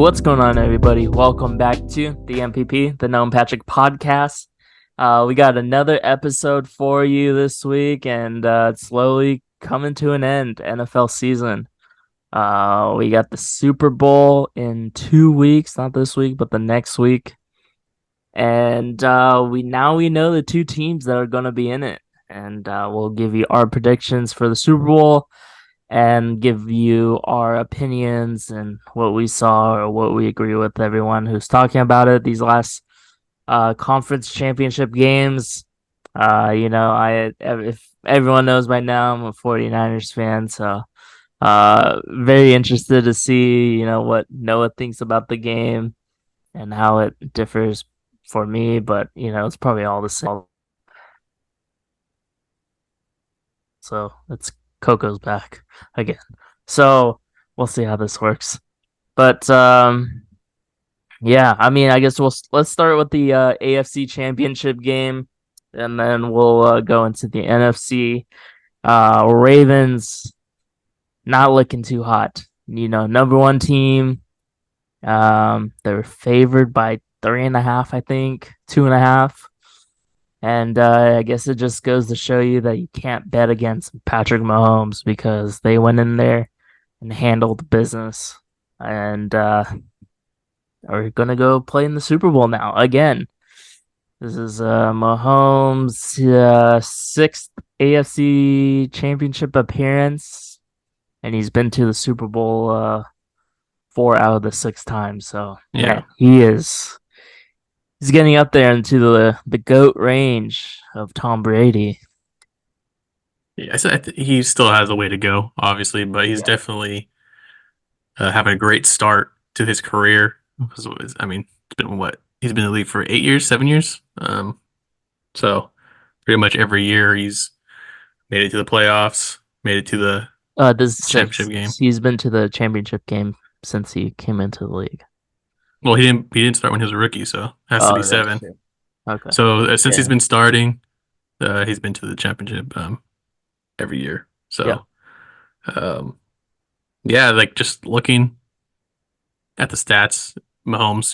what's going on, everybody? Welcome back to the MPP, the Noam Patrick podcast. We got another episode for you this week, and it's slowly coming to an end. NFL season. We got the Super Bowl in 2 weeks, not this week, but the next week, and we know the two teams that are going to be in it, and we'll give you our predictions for the Super Bowl and give you our opinions and what we saw or what we agree with everyone who's talking about it these last conference championship games. If everyone knows by now, I'm a 49ers fan, so very interested to see, what Noah thinks about the game and how it differs for me, but it's probably all the same. So it's Coco's back again. So we'll see how this works. But yeah, I mean, I guess let's start with the AFC Championship game, and then we'll go into the NFC. Ravens not looking too hot. Number one team. They're favored by 3.5, I think, 2.5. And I guess it just goes to show you that you can't bet against Patrick Mahomes because they went in there and handled business and are going to go play in the Super Bowl now again. This is Mahomes' sixth AFC Championship appearance, and he's been to the Super Bowl 4 out of the 6 times. So yeah, he's getting up there into the GOAT range of Tom Brady. Yeah, he still has a way to go, obviously, but he's definitely having a great start to his career. I mean, it's been he's been in the league for 8 years, 7 years. So pretty much every year he's made it to the playoffs, made it to the championship game. He's been to the championship game since he came into the league. Well, he didn't start when he was a rookie, so it has to be 7. True. Okay. So since he's been starting, he's been to the championship every year. So, like just looking at the stats, Mahomes,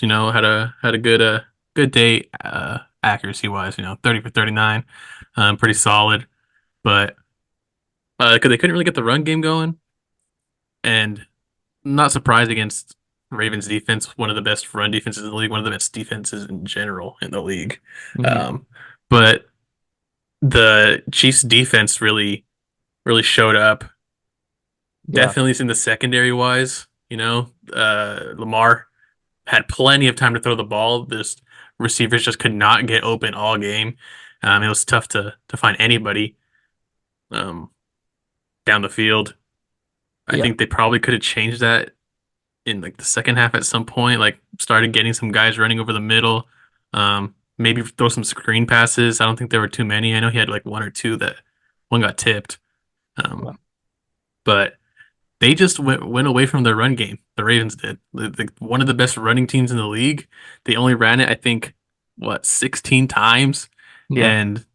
had a good day accuracy wise. 30 for 39, pretty solid. But because they couldn't really get the run game going, and not surprised against Ravens defense, one of the best run defenses in the league, one of the best defenses in general in the league. Mm-hmm. But the Chiefs defense really showed up. Definitely in the secondary wise, Lamar had plenty of time to throw the ball. This receivers just could not get open all game. It was tough to find anybody down the field. I think they probably could have changed that in like the second half at some point, like started getting some guys running over the middle. Maybe throw some screen passes. I don't think there were too many. I know he had like 1 or 2 that one got tipped. But they just went away from their run game. The Ravens did. One of the best running teams in the league. They only ran it, I think, 16 times? Yeah. And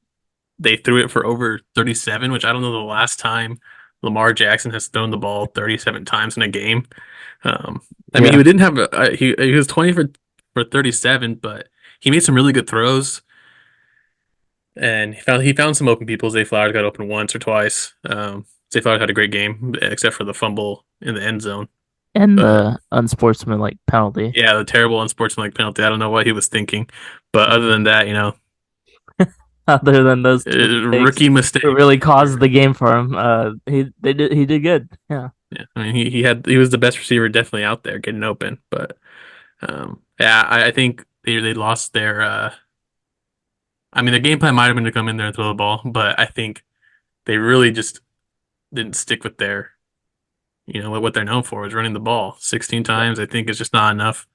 they threw it for over 37, which I don't know the last time Lamar Jackson has thrown the ball 37 times in a game. I mean, he didn't have he was 20 for 37, but he made some really good throws, and he found some open people. Zay Flowers got open once or twice. Zay Flowers had a great game, except for the fumble in the end zone and the unsportsmanlike penalty. Yeah, the terrible unsportsmanlike penalty. I don't know what he was thinking, but other than that, other than those rookie mistakes, it really caused the game for him. He did good. Yeah. Yeah, I mean he was the best receiver definitely out there getting open, but I think they lost their I mean their game plan might have been to come in there and throw the ball, but I think they really just didn't stick with their what they're known for is running the ball 16 times. I think it's just not enough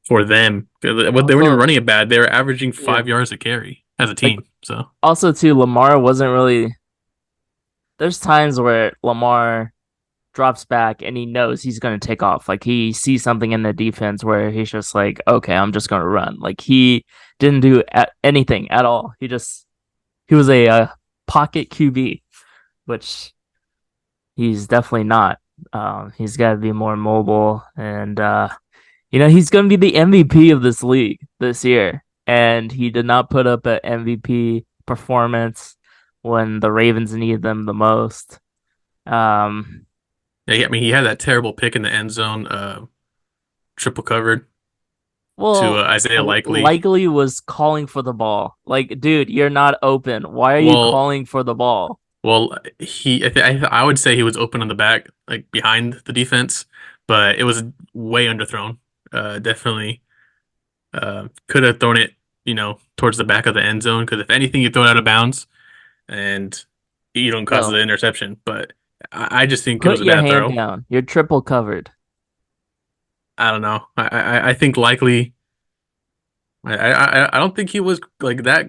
for them. They weren't even running it bad. They were averaging 5 yards a carry as a team. So also too, Lamar wasn't really. There's times where Lamar drops back and he knows he's going to take off. Like he sees something in the defense where he's just like, okay, I'm just going to run. Like he didn't do anything at all. He was a pocket QB, which he's definitely not. He's got to be more mobile and He's going to be the MVP of this league this year, and he did not put up an MVP performance when the Ravens needed them the most. Um, Yeah, I mean, he had that terrible pick in the end zone, triple covered to well, Isaiah Likely. Likely was calling for the ball. Like, dude, you're not open. Why are you Well, calling for the ball? I would say he was open on the back, like behind the defense, but it was way underthrown. Definitely could have thrown it, towards the back of the end zone. Because if anything, you throw it out of bounds and you don't cause Yo, the interception. But I just think it put was a your bad hand throw. down. You're triple covered. I don't know. I think likely. I don't think he was like that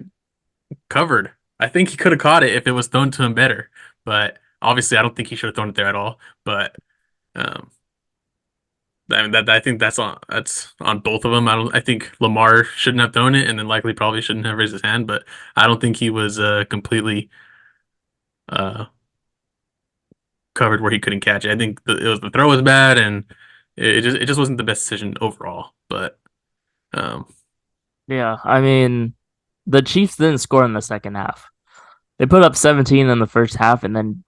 covered. I think he could have caught it if it was thrown to him better. But obviously, I don't think he should have thrown it there at all. But um, I mean, I think that's on both of them. I think Lamar shouldn't have thrown it, and then likely probably shouldn't have raised his hand. But I don't think he was completely uh, covered where he couldn't catch it. I think the throw was bad, and it just wasn't the best decision overall. But um, Yeah, I mean, the Chiefs didn't score in the second half. They put up 17 in the first half and then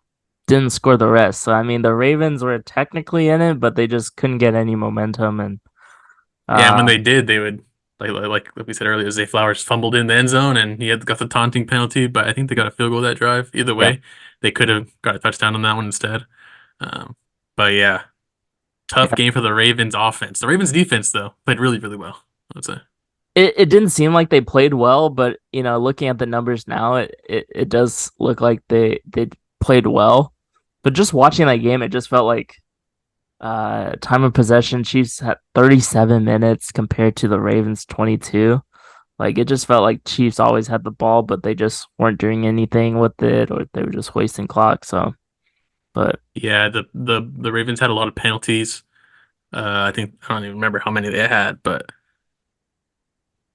didn't score the rest. So I mean, the Ravens were technically in it, but they just couldn't get any momentum. And yeah, and when uh, they did, they would like we said earlier, Zay Flowers fumbled in the end zone, and he had got the taunting penalty. But I think they got a field goal that drive. Either yeah, way, they could have got a touchdown on that one instead. Um, but yeah, tough yeah, game for the Ravens offense. The Ravens defense though played really really well, I would say. it didn't seem like they played well, but looking at the numbers now, it does look like they played well. But just watching that game, it just felt like time of possession, Chiefs had 37 minutes compared to the Ravens 22. Like it just felt like Chiefs always had the ball, but they just weren't doing anything with it, or they were just wasting clock. So, but Yeah, the Ravens had a lot of penalties. I think I don't even remember how many they had, but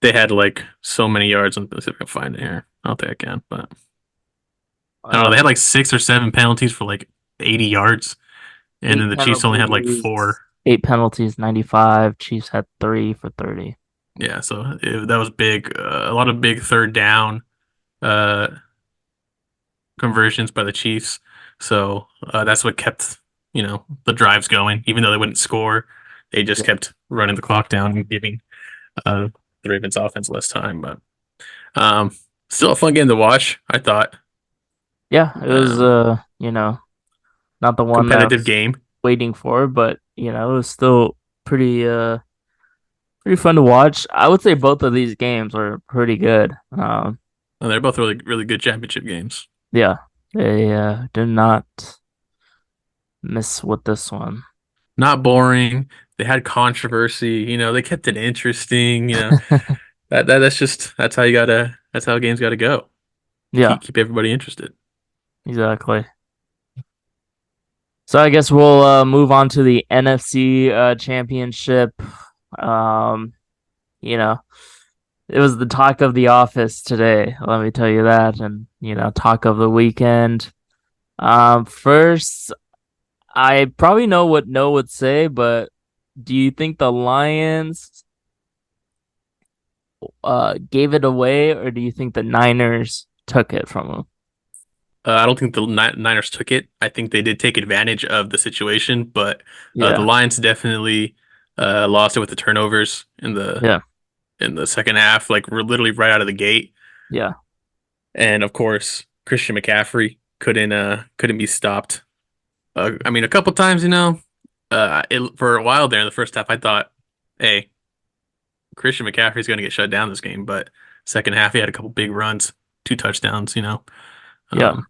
they had like so many yards. Let's see if I can find it here. I don't think I can, but I don't know. uh, They had like 6 or 7 penalties for like 80 yards, and eight then the Chiefs only had like penalties, four. 8 penalties, 95. Chiefs had three for 30. Yeah, so that was big. A lot of big third down uh, conversions by the Chiefs. So that's what kept the drives going. Even though they wouldn't score, they just Yeah, kept running the clock down and giving uh, the Ravens offense less time. But um, still a fun game to watch. I thought yeah, it was um, not the one that I competitive was game. waiting for, but it was still pretty fun to watch. I would say both of these games were pretty good. And they're both really really good championship games. Yeah, they did not miss with this one. Not boring. They had controversy. They kept it interesting. That's how you gotta that's how games gotta go. Yeah, Keep everybody interested. exactly. So I guess we'll move on to the NFC championship. Um, you know, it was the talk of the office today, let me tell you that, and talk of the weekend. First, I probably know what No would say, but do you think the Lions gave it away, or do you think the Niners took it from them? I don't think the Niners took it. I think they did take advantage of the situation, but the Yeah, Lions definitely lost it with the turnovers yeah, in the second half, like we're literally right out of the gate. yeah, And of course, Christian McCaffrey couldn't be stopped. I mean, a couple times, for a while there in the first half, I thought, hey, Christian McCaffrey's going to get shut down this game, but second half he had a couple big runs, 2 touchdowns. yeah. Um,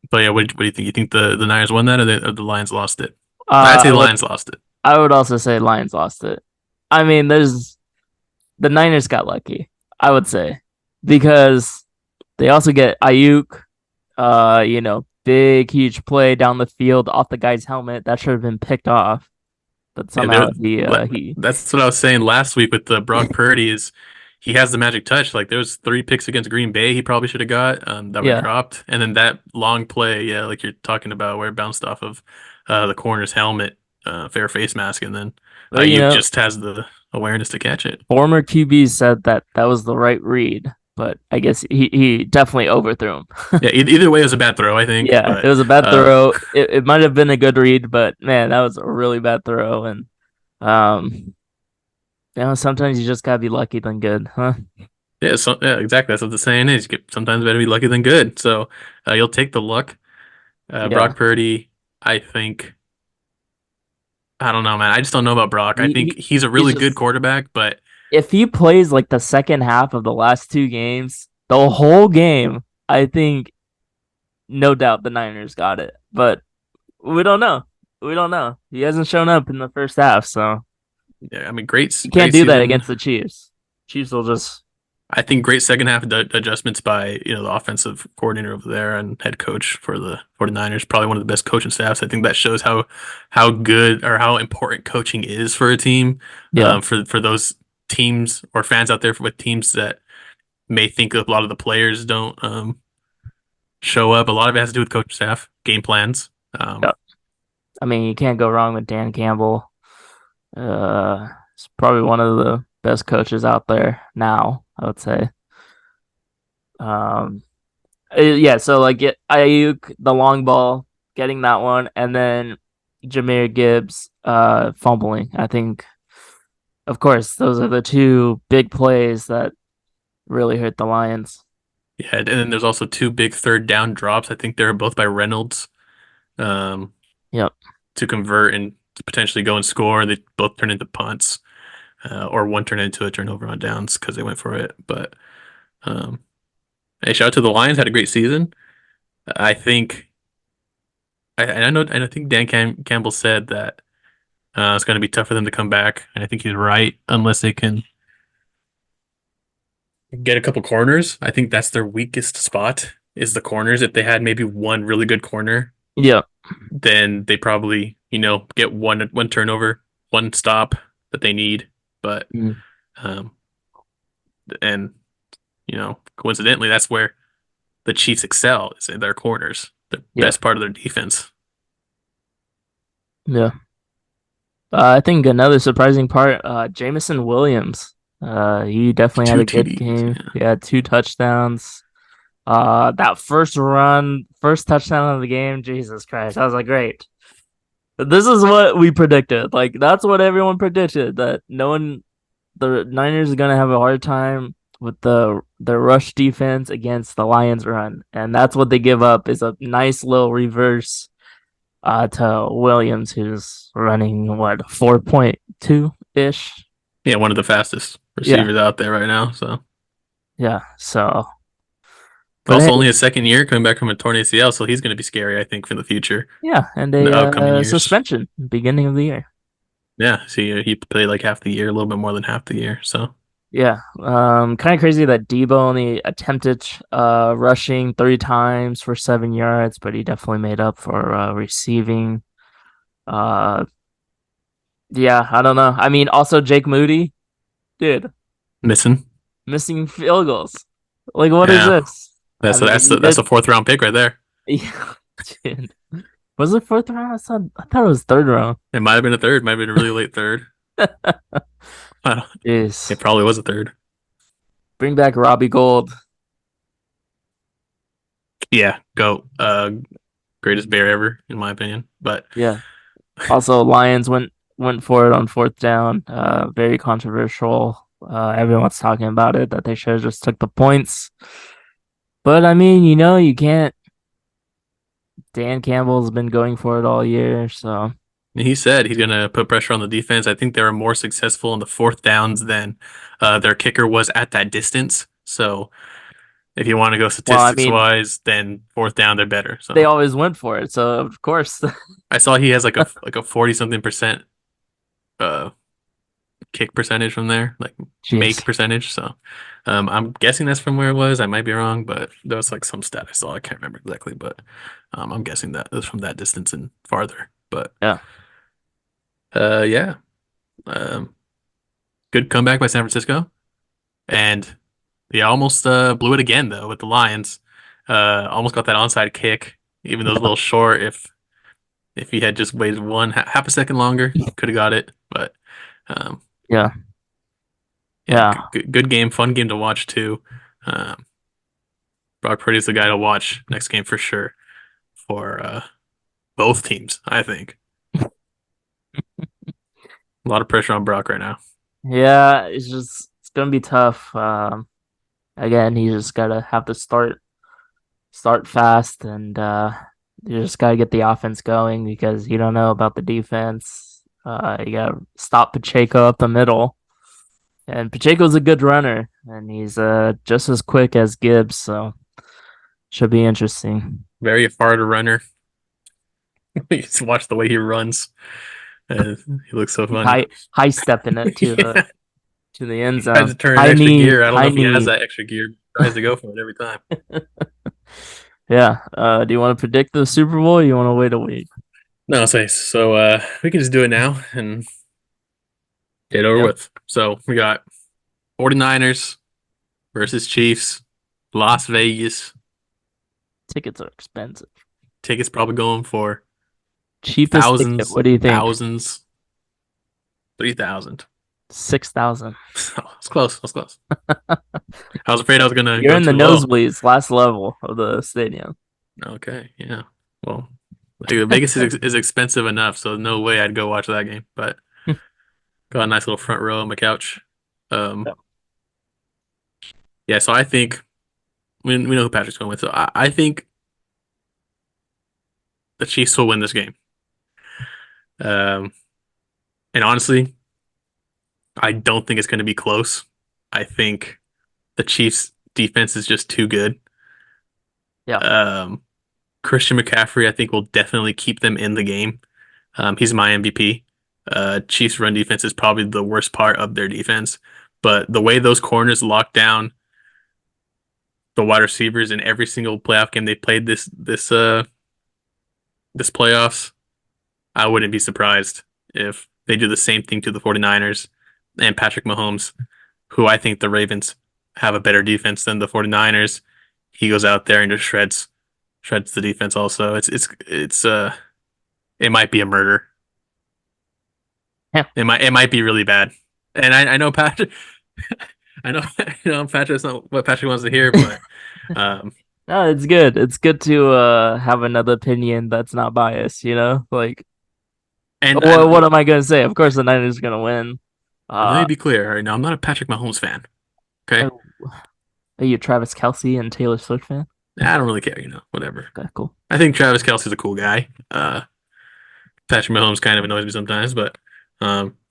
but yeah, what do you think? You think the Niners won that, or the Lions lost it? I'd Uh, say I the would Lions lost it. I would also say Lions lost it. I mean, there's the Niners got lucky, I would say, because they also get Ayuk, big huge play down the field off the guy's helmet that should have been picked off, but Yeah, somehow he that's what I was saying last week with the Brock Purdy is he has the magic touch. Like there was 3 picks against Green Bay he probably should have got that were yeah dropped, and then that long play, yeah, like you're talking about where it bounced off of the corner's helmet, fair face mask, and then But Ayuk just has the awareness to catch it. former QB said that that was the right read, but I guess he definitely overthrew him. Yeah, either way, it was a bad throw, I think. Yeah, it But was a bad uh, throw. It might have been a good read, but man, that was a really bad throw. And um, sometimes you just gotta be lucky than good, huh? yeah, yeah, exactly. That's what the saying is. Sometimes better be lucky than good. So you'll take the luck. Yeah, Brock Purdy, I think. I don't know, man. I just don't know about Brock. I he, think he he's a he's really good just quarterback, but if he plays like the second half of the last two games, the whole game, I think no doubt the Niners got it. But we don't know. We don't know. He hasn't shown up in the first half, so yeah, I mean, you can't great do that season. against the Chiefs. Chiefs will just I think great second half adjustments by the offensive coordinator over there and head coach for the 49ers. Probably one of the best coaching staffs. I think that shows how good or how important coaching is for a team. yeah. For those teams or fans out there with teams that may think a lot of the players don't show up. A lot of it has to do with coaching staff, game plans. Yeah. I mean, you can't go wrong with Dan Campbell. He's probably one of the best coaches out there now, I would say. Um, yeah, so like Ayuk, the long ball, getting that one, and then Jahmyr Gibbs fumbling. I think, of course, those are the two big plays that really hurt the Lions. Yeah, and then there's also two big third down drops. I think they're both by Reynolds. Um, Yep. to convert and to potentially go and score. They both turn into punts, or one turned into a turnover on downs because they went for it. But um, hey, shout out to the Lions. Had a great season. I think. I know. And I think Campbell said that it's going to be tough for them to come back, and I think he's right unless they can get a couple corners. I think that's their weakest spot is the corners. If they had maybe one really good corner, Yep. then they probably, get one turnover, one stop that they need. But Mm. um and coincidentally that's where the Chiefs excel is in their corners, the Yep. best part of their defense. Yeah. I think another surprising part, Jamison Williams. He definitely had Two a good TDs, game. yeah. He had two touchdowns. That first touchdown of the game, Jesus Christ. I was like, great. This is what we predicted. Like, that's what everyone predicted, that the Niners are gonna have a hard time with the rush defense against the Lions run. And that's what they give up is a nice little reverse to Williams, who's running what 4.2 ish. Yeah, one of the fastest Yeah, receivers out there right now. So yeah. So, but also hey, only his second year coming back from a torn ACL, so he's going to be scary, I think, for the future yeah, and in a the upcoming years. suspension beginning of the year. Yeah, see, he played like half the year, a little bit more than half the year. So Yeah, kind of crazy that Debo only attempted rushing 3 times for 7 yards, but he definitely made up for receiving. Uh, yeah, I don't know. I mean, also Jake Moody, dude, missing. missing field goals. Like, what is Yeah, this? I mean, he that's a did. fourth round pick right there. Yeah, dude. Was it fourth round? I thought it was third round. It might have been a third, might have been a really late third. Jeez. It probably was a third. Bring back Robbie Gold. Yeah, GOAT. Greatest bear ever, in my opinion. But Yeah. Also, Lions went for it on fourth down. Very controversial. Everyone's talking about it that they should have just took the points. But I mean, you can't. Dan Campbell's been going for it all year, so he said he's gonna put pressure on the defense. I think they were more successful in the fourth downs than their kicker was at that distance. So if you want to go well, I statistics mean, wise, then fourth down they're better. they So always went for it, so of course. I saw he has like a 40 something percent uh kick percentage from there, like make Jeez. percentage. So I'm guessing that's from where it was. I might be wrong, but there was like some stat I saw. I can't remember exactly, but I'm guessing that it was from that distance and farther. But Yeah. yeah, um, good comeback by San Francisco, and they almost blew it again though with the Lions. Almost got that onside kick, even though it was a little short. If he had just waited half a second longer, could have got it. But um, Yeah, yeah, yeah, good game, fun game to watch too. Um, Brock Purdy's the guy to watch next game for sure for both teams. I think a lot of pressure on Brock right now. yeah. It's gonna be tough. Again, he just gotta have to start fast, and you just gotta get the offense going because you don't know about the defense. You gotta stop Pacheco up the middle, and Pacheco's a good runner, and he's just as quick as Gibbs, so should be interesting. Very hard runner. You just watch the way he runs. He looks so funny. High stepping it Yeah, to the end he tries to zone. turn an High extra knee, gear. I don't know high if he has knee. that extra gear. He tries to go for it every time. Yeah. Do you want to predict the Super Bowl? Or you want to wait a week? No, so we can just do it now and get it over Yeah. with. So we got 49ers versus Chiefs, Las Vegas. Tickets are expensive. Tickets probably going for Cheapest ticket. thousands, What do you think? thousands, 3,000. 6,000. It's close. That's close. I was afraid I was gonna You're go in the too low. nosebleeds, last level of the stadium. Okay, yeah. Well, like, Vegas is expensive enough, so no way I'd go watch that game. But got a nice little front row on my couch. Um, yeah. So I think we know who Patrick's going with. So I think the Chiefs will win this game. Um, and honestly, I don't think it's going to be close. I think the Chiefs' defense is just too good. Yeah. Um, Christian McCaffrey, I think, will definitely keep them in the game. He's my MVP. Chiefs' run defense is probably the worst part of their defense, but the way those corners lock down the wide receivers in every single playoff game they played this playoffs, I wouldn't be surprised if they do the same thing to the 49ers and Patrick Mahomes, who I think the Ravens have a better defense than the 49ers. He goes out there and just shreds the defense also. It might be a murder. Yeah. It might be really bad. And I know Patrick I know Patrick's not what Patrick wants to hear, but um No, it's good. It's good to have another opinion that's not biased, you know? Like and what am I gonna say? Of course the Niners are gonna win. let me Uh be clear right now. I'm not a Patrick Mahomes fan. Okay. oh, are you a Travis Kelsey and Taylor Swift fan? I don't really care, whatever. Okay, cool. I think Travis Kelce's a cool guy. Patrick Mahomes kind of annoys me sometimes, but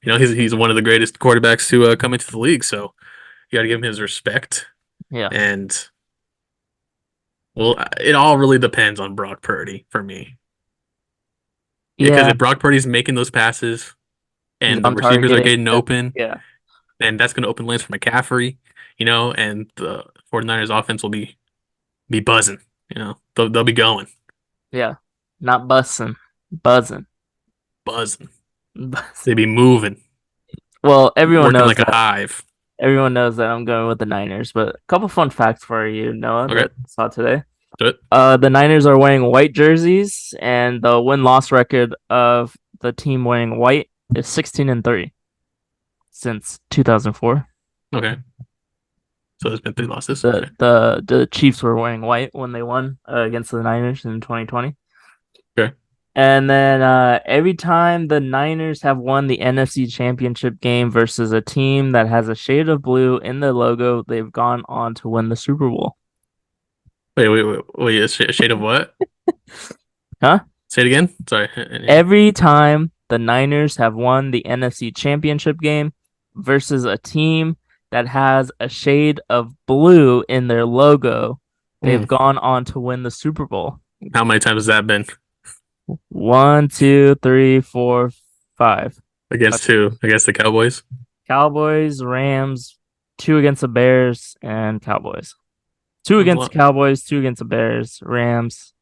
he's one of the greatest quarterbacks to come into the league, so you got to give him his respect. Yeah. And well, it all really depends on Brock Purdy for me, because Yeah, if Brock Purdy's making those passes he's and the on receivers are target. getting open, Yeah. then that's going to open lanes for McCaffrey, and the 49ers offense will be buzzing. They'll be going Yeah. Not bussing, buzzing. buzzing. Buzzing. They be moving, Well, everyone working knows like a that. hive. Everyone knows that I'm going with the Niners, but a couple fun facts for you, Noah, Okay, that I saw today. do it. The Niners are wearing white jerseys, and the win-loss record of the team wearing white is 16-3 since 2004. Okay. So there's been 3 losses. The Okay. the the Chiefs were wearing white when they won against the Niners in 2020. Okay. And then every time the Niners have won the NFC Championship game versus a team that has a shade of blue in the logo, they've gone on to win the Super Bowl. Wait. A shade of what? Huh? Say it again. Sorry. Every time the Niners have won the NFC Championship game versus a team that has a shade of blue in their logo, they've Mm. gone on to win the Super Bowl. How many times has that been? One, two, three, four, five. Against who? Against the Cowboys? Cowboys, Rams, two against the Bears, and Cowboys. Two That's a against the lot. Cowboys, two against the Bears, Rams,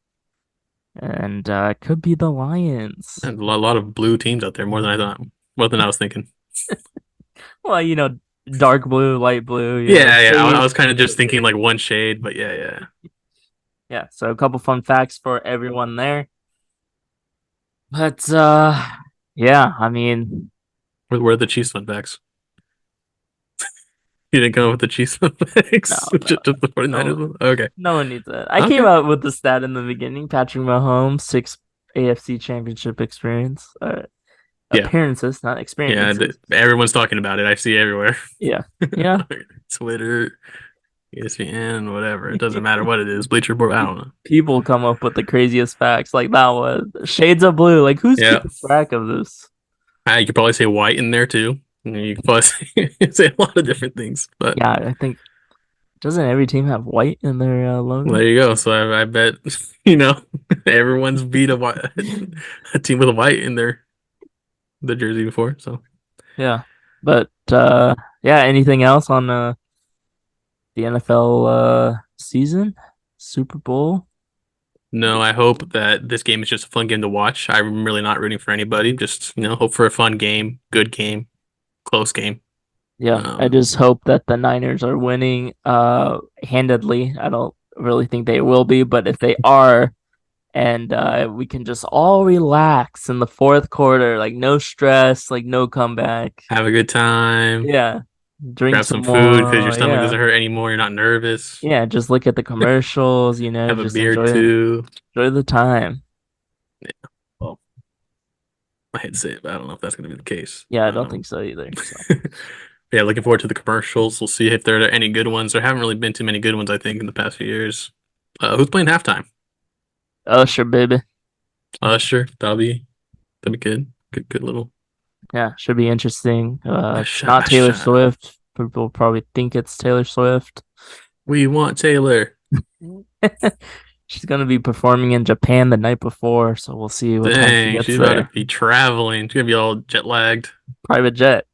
and it could be the Lions. And a lot of blue teams out there, more than I thought. More than I was thinking. Well, dark blue, light blue, Yeah. I was shades. kind of just thinking like one shade, but yeah. Yeah, so a couple fun facts for everyone there. But yeah, I mean, Where are the Chiefs fun facts? You didn't come up with the Chiefs fun facts? no, Just the 49ers no, one? Okay. no one needs that. I came Okay. out with the stat in the beginning. Patrick Mahomes, 6 AFC Championship experience Yeah. appearances, not Yeah. experiences. Everyone's talking about it. I see everywhere. Yeah, yeah. Twitter, ESPN, whatever. It doesn't matter what it is. Bleacher Report. I don't know. People come up with the craziest facts like that one. Shades of blue. Like who's Yeah. keeping track of this? You could probably say white in there too. You could probably say a lot of different things. But Yeah, I think doesn't every team have white in their logo? there you go. So I bet everyone's beat a team with a white in their jersey before. So Yeah. But yeah, anything else on the NFL season? Super Bowl? no, I hope that this game is just a fun game to watch. I'm really not rooting for anybody. Just hope for a fun game, good game, close game. Yeah, I Um, just hope that the Niners are winning handedly. I don't really think they will be, but if they are, and we can just all relax in the fourth quarter, like no stress, like no comeback. have a good time. Yeah, drink Grab some some food because your more. stomach Yeah, doesn't hurt anymore. You're not nervous. yeah, just look at the commercials. Have a Just beer enjoy too. the time. Well, I hate to say it, but I don't know if that's going to be the case. Yeah, I don't think so either. So Yeah, looking forward to the commercials. We'll see if there are any good ones. There haven't really been too many good ones, I think, in the past few years. Who's playing halftime? Usher, baby. Sure, that'll be good. Good little. Yeah, should be interesting. It's Usher, not Taylor Usher. Swift. People probably think it's Taylor Swift. We want Taylor. She's gonna be performing in Japan the night before, so we'll see what time she Dang, gets she's about to there. be traveling. She's gonna be all jet lagged. Private jet,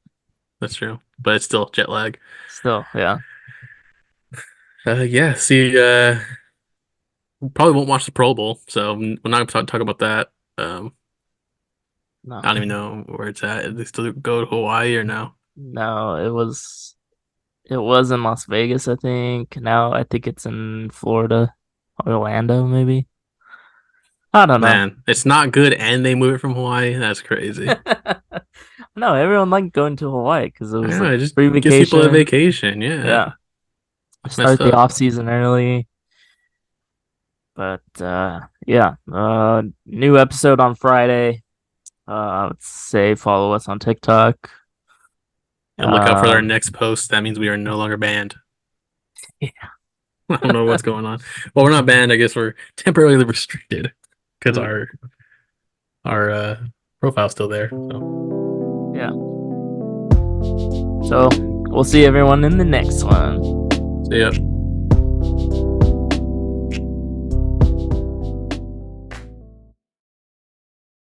That's true, but it's still jet lag. still, yeah. Yeah. See, probably won't watch the Pro Bowl, so we're not gonna talk about that. I No, don't even know where it's at. They still go to Hawaii or no? no, it was in Las Vegas, I think. Now I think it's in Florida, Orlando, maybe. I don't know. Man, it's not good, and they move it from Hawaii. That's crazy. No, everyone liked going to Hawaii because it was Yeah, like it just free gives people a vacation. vacation. Yeah, Yeah, that's start messed the up. off season early. But yeah, new episode on Friday. Let's say follow us on TikTok. And look out for our Um, next post. That means we are no longer banned. yeah, I don't know what's going on. Well, we're not banned. I guess we're temporarily restricted because mm, our profile's still there. So. yeah. So we'll see everyone in the next one. So yeah.